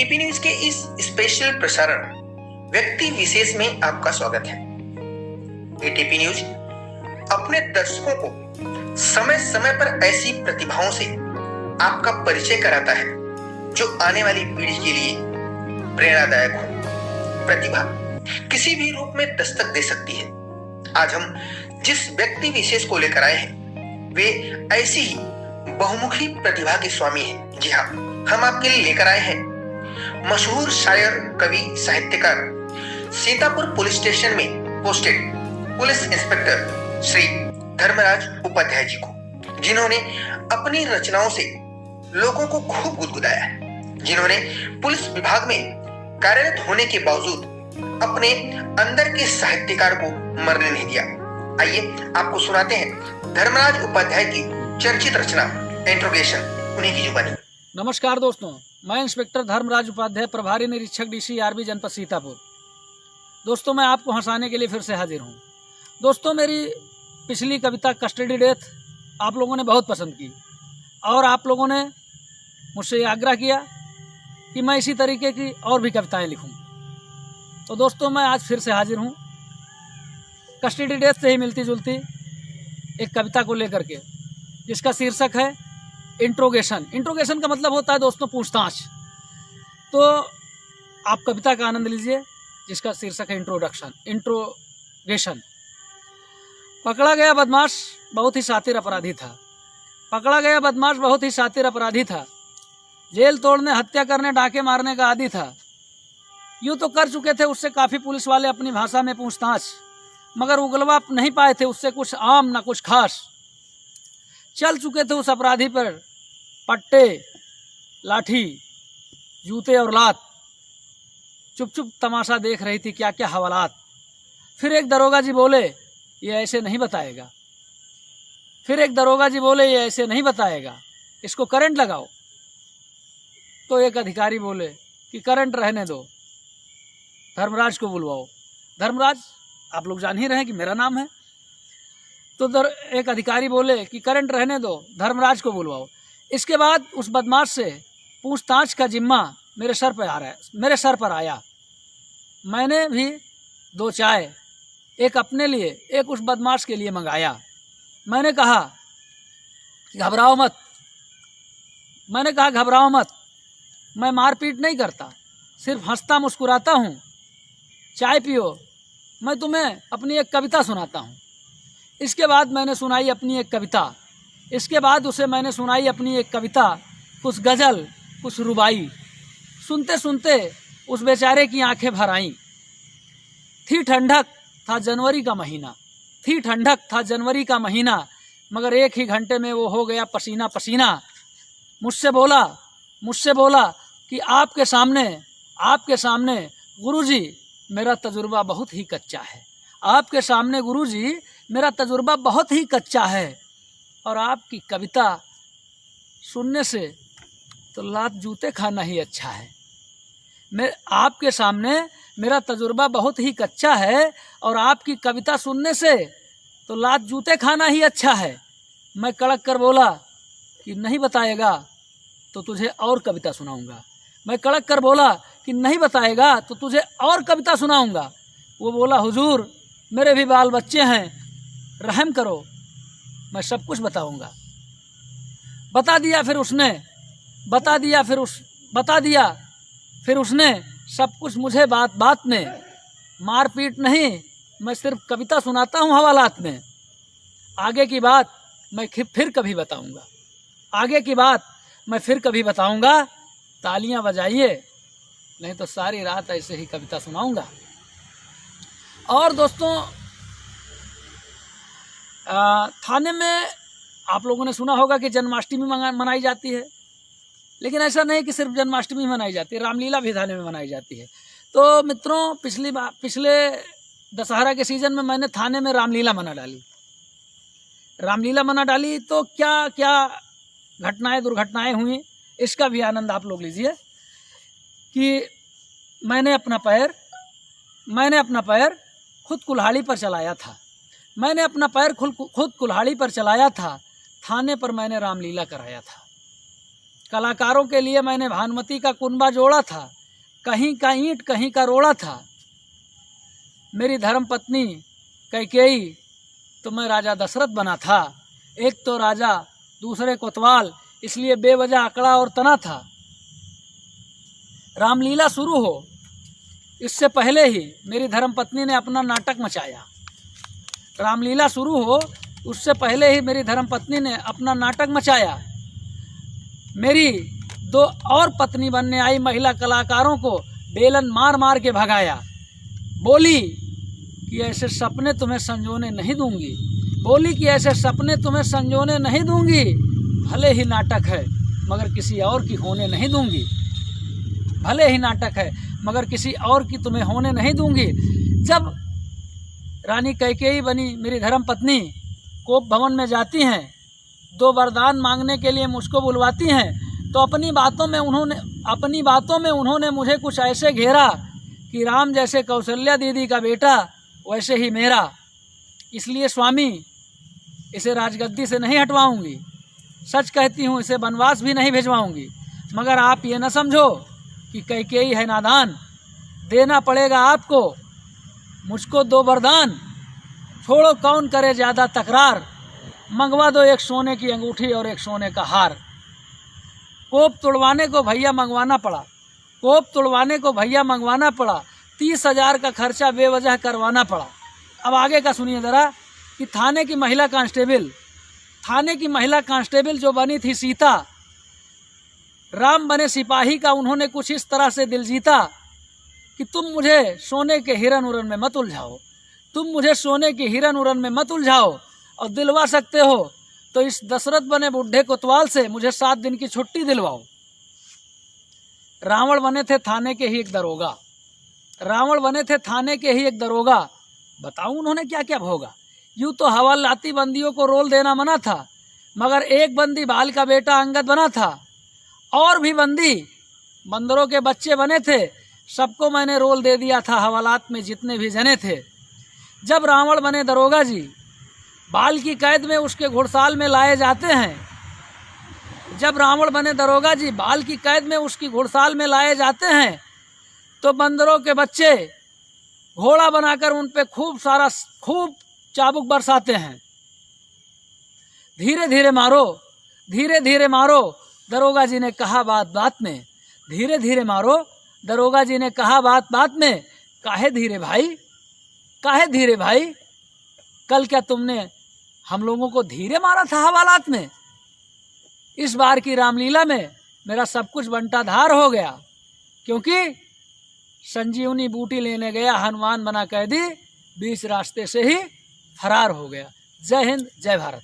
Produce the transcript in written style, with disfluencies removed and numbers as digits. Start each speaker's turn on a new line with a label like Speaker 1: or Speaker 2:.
Speaker 1: ATP news के इस special प्रसारण व्यक्ति विशेष में आपका स्वागत है। एटीपी न्यूज अपने दर्शकों को समय समय पर ऐसी प्रतिभाओं से आपका परिचय कराता है जो आने वाली पीढ़ी के लिए प्रेरणादायक हो। प्रतिभा किसी भी रूप में दस्तक दे सकती है। आज हम जिस व्यक्ति विशेष को लेकर आए हैं वे ऐसी ही बहुमुखी प्रतिभा के स्वामी हैं। जी हाँ, हम आपके लिए लेकर आए हैं मशहूर शायर, कवि, साहित्यकार, सीतापुर पुलिस स्टेशन में posted police inspector Shri Dharmraj Upadhyay ji को, जिन्होंने अपनी रचनाओं से लोगों को खूब गुदगुदाया है, जिन्होंने पुलिस विभाग में कार्यरत होने के बावजूद अपने अंदर के साहित्यकार को मरने नहीं दिया। आइए आपको सुनाते हैं धर्मराज उपाध्याय की चर्चित रचना इंट्रोगेशन, उन्हीं की जुबानी।
Speaker 2: नमस्कार दोस्तों, मैं इंस्पेक्टर धर्मराज उपाध्याय, प्रभारी निरीक्षक DCRB जनपद सीतापुर। दोस्तों, मैं आपको हंसाने के लिए फिर से हाजिर हूँ। दोस्तों, मेरी पिछली कविता कस्टडी डेथ आप लोगों ने बहुत पसंद की और आप लोगों ने मुझसे आग्रह किया कि मैं इसी तरीके की और भी कविताएं लिखूं। तो दोस्तों, मैं आज फिर से हाजिर हूं कस्टडी डेथ से ही मिलती जुलती एक कविता को लेकर के, जिसका शीर्षक है इंट्रोगेशन। इंट्रोगेशन का मतलब होता है दोस्तों पूछताछ। तो आप कविता का आनंद लीजिए जिसका शीर्षक है इंट्रोगेशन। पकड़ा गया बदमाश बहुत ही शातिर अपराधी था। पकड़ा गया बदमाश बहुत ही शातिर अपराधी था। जेल तोड़ने, हत्या करने, डाके मारने का आदी था। यूँ तो कर चुके थे उससे काफ़ी पुलिस वाले अपनी भाषा में पूछताछ, मगर उगलवा नहीं पाए थे उससे कुछ आम न कुछ खास। चल चुके थे उस अपराधी पर पट्टे, लाठी, जूते और लात। चुप चुप तमाशा देख रही थी क्या क्या हवालात। फिर एक दरोगा जी बोले, ये ऐसे नहीं बताएगा। फिर एक दरोगा जी बोले, ये ऐसे नहीं बताएगा, इसको करंट लगाओ। तो एक अधिकारी बोले कि करंट रहने दो, धर्मराज को बुलवाओ। धर्मराज आप लोग जान ही रहे हैं कि मेरा नाम है। तो एक अधिकारी बोले कि करंट रहने दो, धर्मराज को बुलवाओ। इसके बाद उस बदमाश से पूछताछ का जिम्मा मेरे सर पर आया। मैंने भी 2 चाय, एक अपने लिए, एक उस बदमाश के लिए मंगाया। मैंने कहा घबराओ मत, मैं मारपीट नहीं करता, सिर्फ हंसता मुस्कुराता हूँ। चाय पियो, मैं तुम्हें अपनी एक कविता सुनाता हूँ। इसके बाद मैंने सुनाई अपनी एक कविता। इसके बाद उसे मैंने सुनाई अपनी एक कविता, कुछ गज़ल, कुछ रुबाई। सुनते सुनते उस बेचारे की आंखें भर आईं। थी ठंडक, था जनवरी का महीना। थी ठंडक, था जनवरी का महीना, मगर एक ही घंटे में वो हो गया पसीना पसीना। मुझसे बोला कि आपके सामने गुरुजी मेरा तजुर्बा बहुत ही कच्चा है। आपके सामने गुरुजी मेरा तजुर्बा बहुत ही कच्चा है, और आपकी कविता सुनने से तो लात जूते खाना ही अच्छा है। मैं आपके सामने मेरा तजुर्बा बहुत ही कच्चा है, और आपकी कविता सुनने से तो लात जूते खाना ही अच्छा है। मैं कड़क कर बोला कि नहीं बताएगा तो तुझे और कविता सुनाऊंगा। मैं कड़क कर बोला कि नहीं बताएगा तो तुझे और कविता सुनाऊंगा। वो बोला, हुजूर मेरे भी बाल बच्चे हैं, रहम करो, मैं सब कुछ बताऊंगा। बता दिया फिर उसने सब कुछ मुझे बात में। मारपीट नहीं, मैं सिर्फ कविता सुनाता हूँ हवालात में। आगे की बात मैं फिर कभी बताऊंगा। तालियां बजाइए, नहीं तो सारी रात ऐसे ही कविता सुनाऊंगा। और दोस्तों, थाने में आप लोगों ने सुना होगा कि जन्माष्टमी मनाई जाती है, लेकिन ऐसा नहीं कि सिर्फ जन्माष्टमी मनाई जाती है, रामलीला भी थाने में मनाई जाती है। तो मित्रों, पिछले दशहरा के सीजन में मैंने थाने में रामलीला मना डाली। तो क्या क्या दुर्घटनाएं हुई, इसका भी आनंद आप लोग लीजिए। कि मैंने अपना पैर खुद कुल्हाड़ी पर चलाया था। थाने पर मैंने रामलीला कराया था। कलाकारों के लिए मैंने भानुमति का कुनबा जोड़ा था, कहीं का ईंट कहीं का रोड़ा था। मेरी धर्म पत्नी कैकेयी तो मैं राजा दशरथ बना था। एक तो राजा दूसरे कोतवाल, इसलिए बेवजह अकड़ा और तना था। रामलीला शुरू हो इससे पहले ही मेरी धर्म पत्नी ने अपना नाटक मचाया। रामलीला शुरू हो उससे पहले ही मेरी धर्म पत्नी ने अपना नाटक मचाया। मेरी 2 और पत्नी बनने आई महिला कलाकारों को बेलन मार मार के भगाया। बोली कि ऐसे सपने तुम्हें संजोने नहीं दूंगी, बोली कि ऐसे सपने तुम्हें संजोने नहीं दूंगी, भले ही नाटक है मगर किसी और की होने नहीं दूंगी, भले ही नाटक है मगर किसी और की तुम्हें होने नहीं दूंगी। जब रानी कैकेयी बनी मेरी धर्म पत्नी कोप भवन में जाती हैं, 2 वरदान मांगने के लिए मुझको बुलवाती हैं, तो अपनी बातों में उन्होंने मुझे कुछ ऐसे घेरा कि राम जैसे कौशल्या दीदी का बेटा वैसे ही मेरा, इसलिए स्वामी इसे राजगद्दी से नहीं हटवाऊंगी, सच कहती हूँ इसे वनवास भी नहीं भिजवाऊंगी। मगर आप ये न समझो कि कैकेयी है नादान, देना पड़ेगा आपको मुझको 2 वरदान। छोड़ो कौन करे ज़्यादा तकरार, मंगवा दो 1 सोने की अंगूठी और 1 सोने का हार। कोप तुड़वाने को भैया मंगवाना पड़ा, कोप तुड़वाने को भैया मंगवाना पड़ा, 30,000 का खर्चा बेवजह करवाना पड़ा। अब आगे का सुनिए ज़रा कि थाने की महिला कांस्टेबल जो बनी थी सीता, राम बने सिपाही का उन्होंने कुछ इस तरह से दिल जीता कि तुम मुझे सोने के हिरन उरन में मत उलझाओ, तुम मुझे सोने के हिरन उरन में मत उलझाओ, और दिलवा सकते हो तो इस दशरथ बने बुढ़े कोतवाल से मुझे 7 दिन की छुट्टी दिलवाओ। रावण बने थे थाने के ही एक दरोगा, रावण बने थे थाने के ही एक दरोगा, बताऊं उन्होंने क्या क्या भोगा। यूं तो हवालाती बंदियों को रोल देना मना था, मगर एक बंदी बाल का बेटा अंगद बना था, और भी बंदी बंदरों के बच्चे बने थे, सबको मैंने रोल दे दिया था हवालात में जितने भी जने थे। जब रावण बने दरोगा जी बाल की कैद में उसके घुड़साल में लाए जाते हैं, जब रावण बने दरोगा जी बाल की कैद में उसकी घुड़साल में लाए जाते हैं, तो बंदरों के बच्चे घोड़ा बनाकर उन पे खूब चाबुक बरसाते हैं। धीरे धीरे मारो, धीरे धीरे मारो, दरोगा जी ने कहा बात बात में, धीरे धीरे मारो, दरोगा जी ने कहा बात बात में। काहे धीरे भाई, काहे धीरे भाई, कल क्या तुमने हम लोगों को धीरे मारा था हवालात में? इस बार की रामलीला में मेरा सब कुछ बंटाधार हो गया, क्योंकि संजीवनी बूटी लेने गया हनुमान बना कैदी, बीच रास्ते से ही फरार हो गया। जय हिंद, जय भारत।